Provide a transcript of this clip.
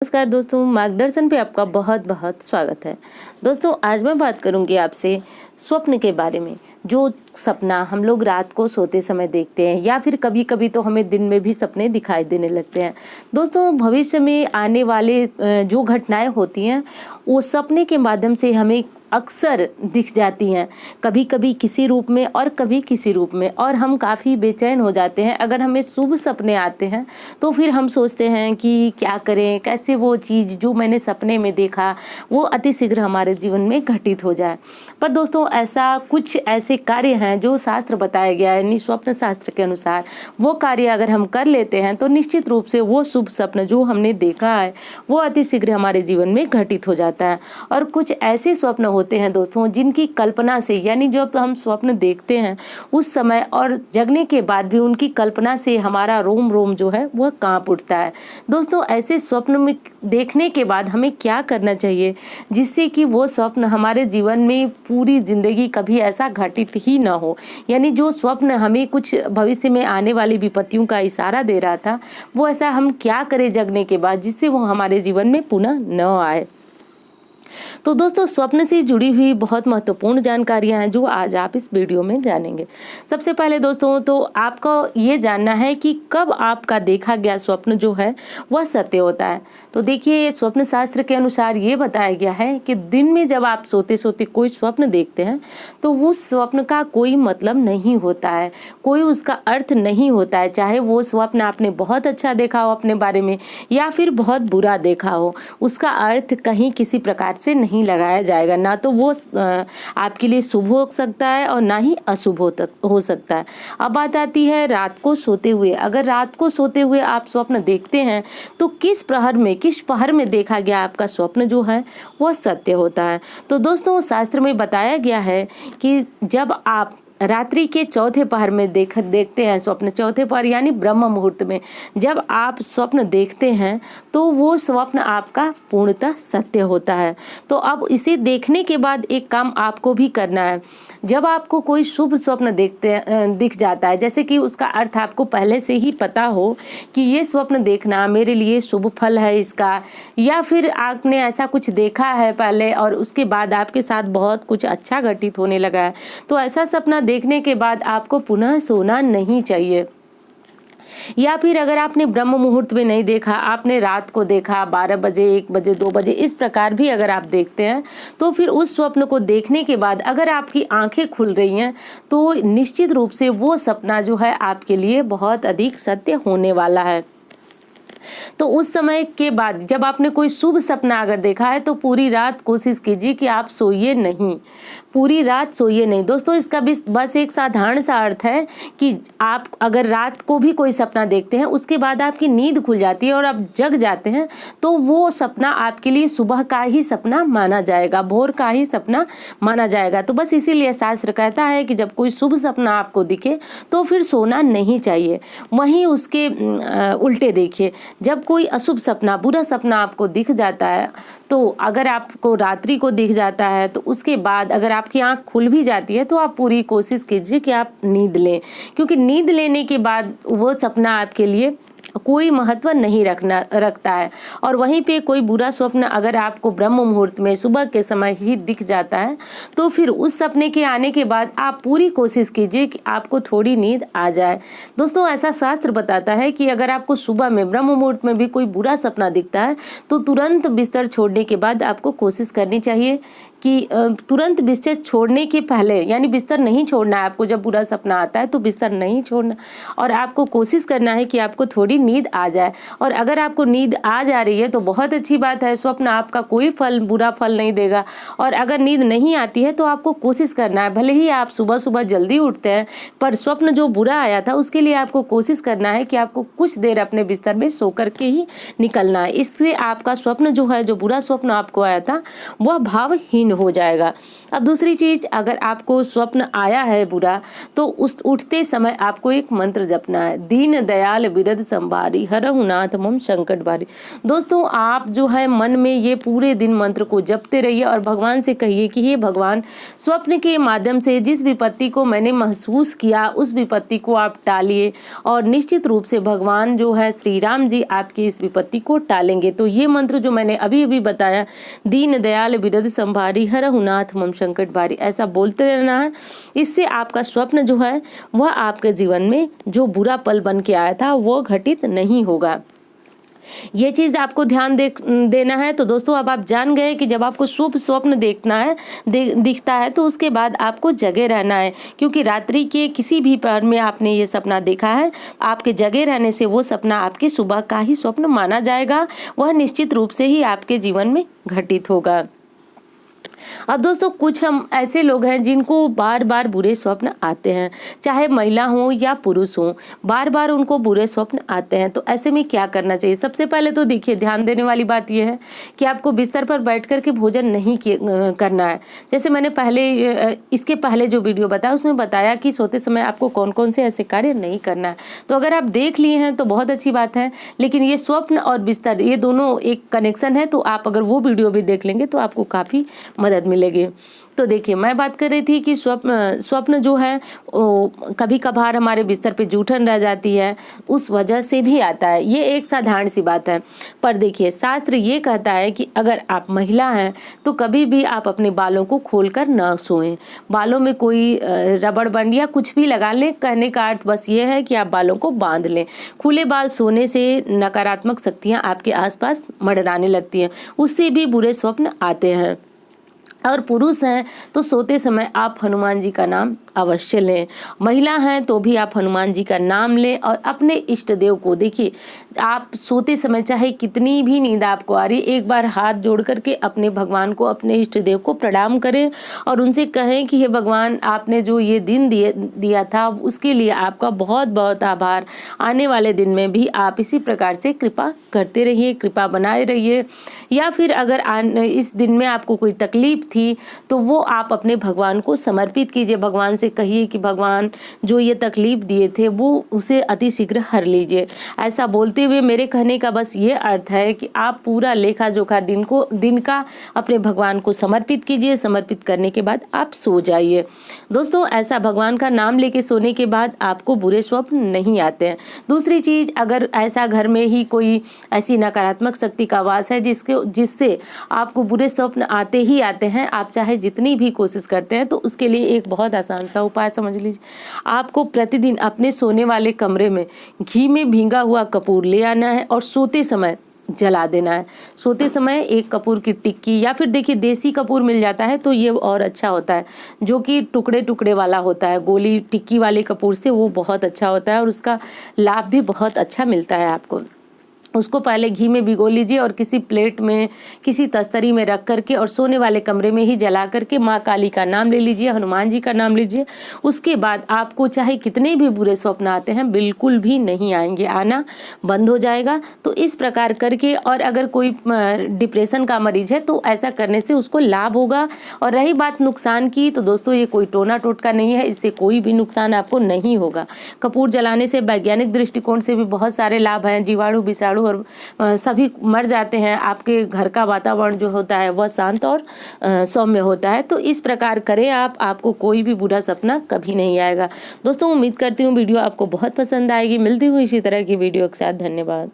नमस्कार दोस्तों, मार्गदर्शन पे आपका बहुत बहुत स्वागत है। दोस्तों, आज मैं बात करूंगी आपसे स्वप्न के बारे में। जो सपना हम लोग रात को सोते समय देखते हैं या फिर कभी कभी तो हमें दिन में भी सपने दिखाई देने लगते हैं। दोस्तों, भविष्य में आने वाले जो घटनाएं होती हैं वो सपने के माध्यम से हमें अक्सर दिख जाती हैं, कभी कभी किसी रूप में और कभी किसी रूप में, और हम काफ़ी बेचैन हो जाते हैं। अगर हमें शुभ सपने आते हैं तो फिर हम सोचते हैं कि क्या करें, कैसे वो चीज़ जो मैंने सपने में देखा वो अतिशीघ्र हमारे जीवन में घटित हो जाए। पर दोस्तों, ऐसा कुछ ऐसे कार्य हैं जो शास्त्र बताया गया है, यानी स्वप्न शास्त्र के अनुसार वो कार्य अगर हम कर लेते हैं तो निश्चित रूप से वो शुभ सपना जो हमने देखा है वो अतिशीघ्र हमारे जीवन में घटित हो जाता है। और कुछ ऐसे स्वप्न होते हैं दोस्तों जिनकी कल्पना से, यानी जब हम स्वप्न देखते हैं उस समय और जगने के बाद भी उनकी कल्पना से हमारा रोम रोम जो है वह कांप उठता है। दोस्तों, ऐसे स्वप्न में देखने के बाद हमें क्या करना चाहिए जिससे कि वो स्वप्न हमारे जीवन में पूरी जिंदगी कभी ऐसा घटित ही ना हो। यानी जो स्वप्न हमें कुछ भविष्य में आने वाली विपत्तियों का इशारा दे रहा था वो ऐसा हम क्या करें जगने के बाद जिससे वो हमारे जीवन में पुनः न आए। तो दोस्तों, स्वप्न से जुड़ी हुई बहुत महत्वपूर्ण जानकारियां हैं जो आज आप इस वीडियो में जानेंगे। सबसे पहले दोस्तों, तो आपको ये जानना है कि कब आपका देखा गया स्वप्न जो है वह सत्य होता है। तो देखिए, स्वप्न शास्त्र के अनुसार ये बताया गया है कि दिन में जब आप सोते सोते कोई स्वप्न देखते हैं तो उस स्वप्न का कोई मतलब नहीं होता है, कोई उसका अर्थ नहीं होता है। चाहे वो स्वप्न आपने बहुत अच्छा देखा हो अपने बारे में या फिर बहुत बुरा देखा हो, उसका अर्थ कहीं किसी प्रकार से नहीं लगाया जाएगा। ना तो वो आपके लिए शुभ हो सकता है और ना ही अशुभ हो सकता है। अब बात आती है रात को सोते हुए। अगर रात को सोते हुए आप स्वप्न देखते हैं तो किस पहर में देखा गया आपका स्वप्न जो है वह सत्य होता है। तो दोस्तों, शास्त्र में बताया गया है कि जब आप रात्रि के चौथे पहर में देखते हैं स्वप्न, चौथे पहर यानी ब्रह्म मुहूर्त में जब आप स्वप्न देखते हैं तो वो स्वप्न आपका पूर्णतः सत्य होता है। तो अब इसे देखने के बाद एक काम आपको भी करना है। जब आपको कोई शुभ स्वप्न दिख जाता है, जैसे कि उसका अर्थ आपको पहले से ही पता हो कि ये स्वप्न देखना मेरे लिए शुभ फल है इसका, या फिर आपने ऐसा कुछ देखा है पहले और उसके बाद आपके साथ बहुत कुछ अच्छा घटित होने लगा है, तो ऐसा सपना देखने के बाद आपको पुनः सोना नहीं चाहिए। या फिर अगर आपने ब्रह्म मुहूर्त में नहीं देखा, आपने रात को देखा 12 बजे, 1 बजे, 2 बजे, इस प्रकार भी अगर आप देखते हैं तो फिर उस स्वप्न को देखने के बाद अगर आपकी आंखें खुल रही हैं तो निश्चित रूप से वो सपना जो है आपके लिए बहुत अधिक सत्य होने वाला है। तो उस समय के बाद जब आपने कोई शुभ सपना अगर देखा है तो पूरी रात कोशिश कीजिए कि आप सोइए नहीं, पूरी रात सोइए नहीं। दोस्तों, इसका भी बस एक साधारण सा अर्थ है कि आप अगर रात को भी कोई सपना देखते हैं उसके बाद आपकी नींद खुल जाती है और आप जग जाते हैं तो वो सपना आपके लिए सुबह का ही सपना माना जाएगा, भोर का ही सपना माना जाएगा। तो बस इसीलिए शास्त्र कहता है कि जब कोई शुभ सपना आपको दिखे तो फिर सोना नहीं चाहिए। वहीं उसके उल्टे देखिए, जब कोई अशुभ सपना, बुरा सपना आपको दिख जाता है तो अगर आपको रात्रि को दिख जाता है तो उसके बाद अगर आपकी आंख खुल भी जाती है तो आप पूरी कोशिश कीजिए कि आप नींद लें, क्योंकि नींद लेने के बाद वो सपना आपके लिए कोई महत्व नहीं रखता है। और वहीं पे कोई बुरा स्वप्न अगर आपको ब्रह्म मुहूर्त में सुबह के समय ही दिख जाता है तो फिर उस सपने के आने के बाद आप पूरी कोशिश कीजिए कि आपको थोड़ी नींद आ जाए। दोस्तों, ऐसा शास्त्र बताता है कि अगर आपको सुबह में ब्रह्म मुहूर्त में भी कोई बुरा सपना दिखता है तो तुरंत बिस्तर छोड़ने के बाद आपको कोशिश करनी चाहिए कि तुरंत बिस्तर छोड़ने के पहले, यानी बिस्तर नहीं छोड़ना है आपको। जब बुरा सपना आता है तो बिस्तर नहीं छोड़ना और आपको कोशिश करना है कि आपको थोड़ी नींद आ जाए। और अगर आपको नींद आ जा रही है तो बहुत अच्छी बात है, स्वप्न आपका कोई बुरा फल नहीं देगा। और अगर नींद नहीं आती है तो आपको कोशिश करना है, भले ही आप सुबह सुबह जल्दी उठते हैं पर स्वप्न जो बुरा आया था उसके लिए आपको कोशिश करना है कि आपको कुछ देर अपने बिस्तर में सो करके ही निकलना है। इससे आपका स्वप्न जो है, जो बुरा स्वप्न आपको आया था वह भावहीन दीन हो जाएगा। अब दूसरी चीज, अगर आपको स्वप्न आया है बुरा तो उस उठते समय आपको एक मंत्र जपना है, दीन दयाल बिरद संभारी हरहु नाथ मम संकट भारी। दोस्तों आप जो है मन में ये पूरे दिन मंत्र को जपते रहिए और भगवान से कहिए कि हे भगवान, स्वप्न के माध्यम से जिस विपत्ति को मैंने महसूस किया उस विपत्ति को आप टालिए और निश्चित रूप से भगवान जो है श्री राम जी आपकी इस विपत्ति को टालेंगे। तो ये मंत्र जो मैंने अभी अभी बताया, दीन दयाल बिरद संभारी हरहु नाथ मम संकट भारी, ऐसा बोलते रहना है। इससे आपका स्वप्न जो है वह आपके जीवन में जो बुरा पल बन के आया था वो घटित नहीं होगा। ये चीज आपको ध्यान देना है। तो दोस्तों अब आप जान गए कि जब आपको शुभ स्वप्न देखना है दिखता है तो उसके बाद आपको जगे रहना है, क्योंकि रात्रि के किसी भी पहर में आपने ये सपना देखा है, आपके जगे रहने से वो सपना आपके सुबह का ही स्वप्न माना जाएगा, वह निश्चित रूप से ही आपके जीवन में घटित होगा। अब दोस्तों कुछ हम ऐसे लोग हैं जिनको बार बार बुरे स्वप्न आते हैं, चाहे महिला हो या पुरुष हो, बार बार उनको बुरे स्वप्न आते हैं। तो ऐसे में क्या करना चाहिए? सबसे पहले तो देखिए, ध्यान देने वाली बात यह है कि आपको बिस्तर पर बैठ कर के भोजन नहीं करना है। जैसे मैंने इसके पहले जो वीडियो बताया उसमें बताया कि सोते समय आपको कौन कौन से ऐसे कार्य नहीं करना है। तो अगर आप देख लिए हैं तो बहुत अच्छी बात है, लेकिन ये स्वप्न और बिस्तर ये दोनों एक कनेक्शन है, तो आप अगर वो वीडियो भी देख लेंगे तो आपको काफ़ी मदद मिलेगी। तो देखिए, मैं बात कर रही थी कि स्वप्न जो है कभी कभार हमारे बिस्तर पे जूठन रह जाती है, उस वजह से भी आता है। ये एक साधारण सी बात है, पर देखिए शास्त्र ये कहता है कि अगर आप महिला हैं तो कभी भी आप अपने बालों को खोलकर न सोएं। बालों में कोई रबड़ बैंड या कुछ भी लगा लें, कहने का अर्थ बस ये है कि आप बालों को बांध लें। खुले बाल सोने से नकारात्मक शक्तियाँ आपके आसपास मंडराने लगती हैं, उससे भी बुरे स्वप्न आते हैं। और पुरुष हैं तो सोते समय आप हनुमान जी का नाम अवश्य लें। महिला हैं तो भी आप हनुमान जी का नाम लें और अपने इष्ट देव को, देखिए आप सोते समय चाहे कितनी भी नींद आपको आ रही, एक बार हाथ जोड़ करके अपने भगवान को, अपने इष्ट देव को प्रणाम करें और उनसे कहें कि हे भगवान, आपने जो ये दिन दिया था उसके लिए आपका बहुत बहुत आभार। आने वाले दिन में भी आप इसी प्रकार से कृपा करते रहिए, कृपा बनाए रहिए। या फिर अगर इस दिन में आपको कोई तकलीफ थी तो वो आप अपने भगवान को समर्पित कीजिए। भगवान से कहिए कि भगवान, जो ये तकलीफ दिए थे वो उसे अति शीघ्र हर लीजिए। ऐसा बोलते हुए मेरे कहने का बस ये अर्थ है कि आप पूरा लेखा जोखा दिन का अपने भगवान को समर्पित कीजिए। समर्पित करने के बाद आप सो जाइए। दोस्तों ऐसा भगवान का नाम लेके सोने के बाद आपको बुरे स्वप्न नहीं आते हैं। दूसरी चीज, अगर ऐसा घर में ही कोई ऐसी नकारात्मक शक्ति का वास है जिससे आपको बुरे स्वप्न आते ही आते हैं, आप चाहे जितनी भी कोशिश करते हैं, तो उसके लिए एक बहुत आसान सा उपाय समझ लीजिए। आपको प्रतिदिन अपने सोने वाले कमरे में घी में भींगा हुआ कपूर ले आना है और सोते समय जला देना है। सोते समय एक कपूर की टिक्की, या फिर देखिए देसी कपूर मिल जाता है तो ये और अच्छा होता है, जो कि टुकड़े टुकड़े वाला होता है। गोली टिक्की वाले कपूर से वो बहुत अच्छा होता है और उसका लाभ भी बहुत अच्छा मिलता है आपको। उसको पहले घी में भिगो लीजिए और किसी प्लेट में, किसी तस्तरी में रख करके और सोने वाले कमरे में ही जला करके माँ काली का नाम ले लीजिए, हनुमान जी का नाम लीजिए। उसके बाद आपको चाहे कितने भी बुरे स्वप्न आते हैं बिल्कुल भी नहीं आएंगे, आना बंद हो जाएगा। तो इस प्रकार करके, और अगर कोई डिप्रेशन का मरीज है तो ऐसा करने से उसको लाभ होगा। और रही बात नुकसान की, तो दोस्तों ये कोई टोना टोटका नहीं है, इससे कोई भी नुकसान आपको नहीं होगा। कपूर जलाने से वैज्ञानिक दृष्टिकोण से भी बहुत सारे लाभ हैं। जीवाणु विषाणु और सभी मर जाते हैं। आपके घर का वातावरण जो होता है वह शांत और सौम्य होता है। तो इस प्रकार करें आप, आपको कोई भी बुरा सपना कभी नहीं आएगा। दोस्तों उम्मीद करती हूँ वीडियो आपको बहुत पसंद आएगी। मिलती हुई इसी तरह की वीडियो के साथ। धन्यवाद।